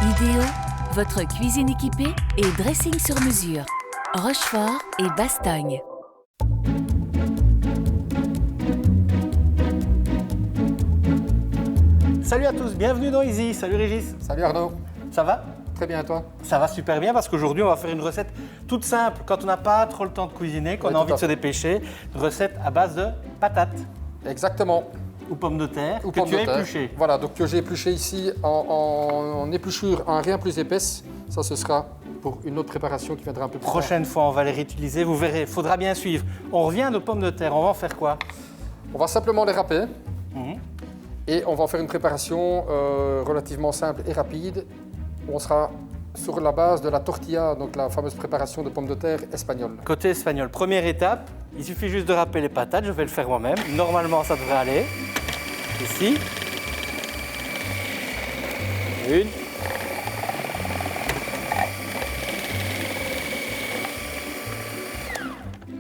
Idéo, votre cuisine équipée et dressing sur mesure. Rochefort et Bastogne. Salut à tous, bienvenue dans Easy. Salut Régis. Salut Arnaud. Ça va? Très bien, et toi? Ça va super bien parce qu'aujourd'hui on va faire une recette toute simple quand on n'a pas trop le temps de cuisiner, qu'on a envie de se dépêcher. Une recette à base de patates. Exactement. Ou pommes de terre Ou que pommes tu de as terre. épluchées. Voilà, donc que j'ai épluché ici en épluchure en rien plus épaisse. Ça, ce sera pour une autre préparation qui viendra un peu plus tard. Prochaine fois on va les réutiliser, vous verrez, il faudra bien suivre. On revient à nos pommes de terre, on va en faire quoi? On va simplement les râper. Et on va en faire une préparation relativement simple et rapide. On sera sur la base de la tortilla, donc la fameuse préparation de pommes de terre espagnole. Côté espagnol, première étape, il suffit juste de râper les patates, je vais le faire moi-même. Normalement ça devrait aller. Ici. Une.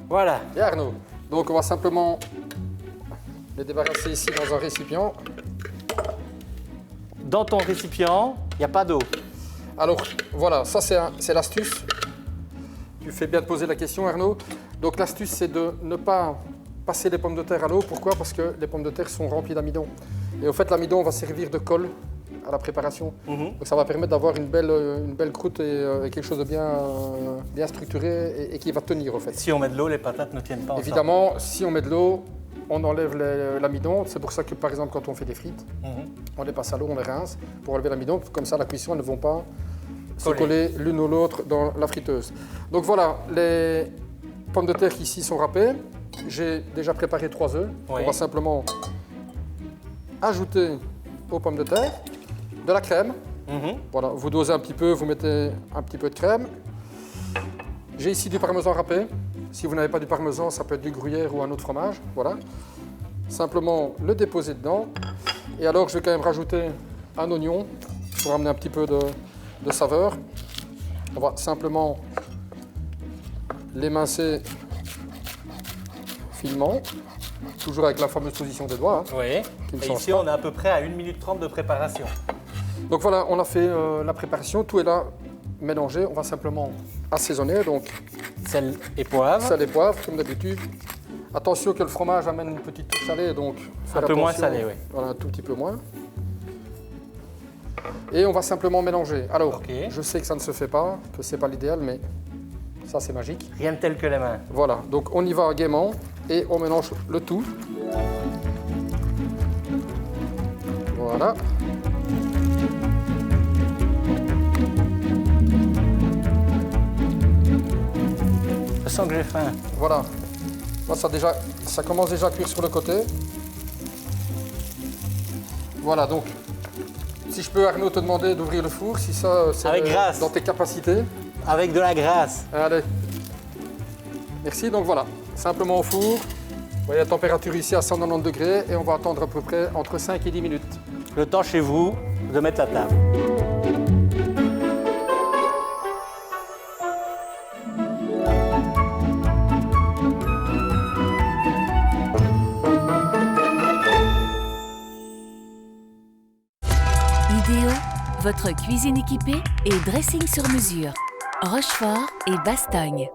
Voilà. Et Arnaud, donc on va simplement les débarrasser ici dans un récipient. Dans ton récipient, il n'y a pas d'eau. Alors voilà, ça c'est l'astuce. Tu fais bien de poser la question Arnaud. Donc l'astuce c'est de ne pas passer les pommes de terre à l'eau. Pourquoi? Parce que les pommes de terre sont remplies d'amidon. Et au fait l'amidon va servir de colle à la préparation. Donc ça va permettre d'avoir une belle croûte et quelque chose de bien structuré et qui va tenir au fait. Si on met de l'eau, les patates ne tiennent pas ensemble. Évidemment, si on met de l'eau, on enlève l'amidon. C'est pour ça que par exemple quand on fait des frites, on les passe à l'eau, on les rince pour enlever l'amidon. Comme ça la cuisson, elles ne vont pas se coller l'une ou l'autre dans la friteuse. Donc voilà, les pommes de terre qui ici sont râpées. J'ai déjà préparé 3 œufs. Oui. On va simplement ajouter aux pommes de terre de la crème. Voilà, vous dosez un petit peu, vous mettez un petit peu de crème. J'ai ici du parmesan râpé. Si vous n'avez pas du parmesan, ça peut être du gruyère ou un autre fromage. Voilà. Simplement le déposer dedans. Et alors, je vais quand même rajouter un oignon pour amener un petit peu de saveur. On va simplement l'émincer finement, toujours avec la fameuse position des doigts. Oui. Qui ne Et change ici, pas. on est à peu près à 1 minute 30 de préparation. Donc voilà, on a fait la préparation, tout est là mélangé. On va simplement assaisonner, donc Sel et poivre. sel et poivre comme d'habitude. Attention que le fromage amène une petite touche salée, donc Un faites peu moins attention. salé, oui. Voilà, un tout petit peu moins. Et on va simplement mélanger. Alors, Ok. je sais que ça ne se fait pas, que c'est pas l'idéal, mais ça c'est magique. Rien de tel que les mains. Voilà, donc on y va gaiement et on mélange le tout. Voilà. Je sens que j'ai faim. Voilà. Là, ça commence déjà à cuire sur le côté. Voilà, donc, si je peux, Arnaud, te demander d'ouvrir le four, si ça, c'est Avec grâce. dans tes capacités. Avec de la grâce. Allez. Merci, donc voilà. Simplement au four. Vous voyez la température ici à 190 degrés et on va attendre à peu près entre 5 et 10 minutes. Le temps chez vous de mettre la table. Idéo, votre cuisine équipée et dressing sur mesure. Rochefort et Bastogne.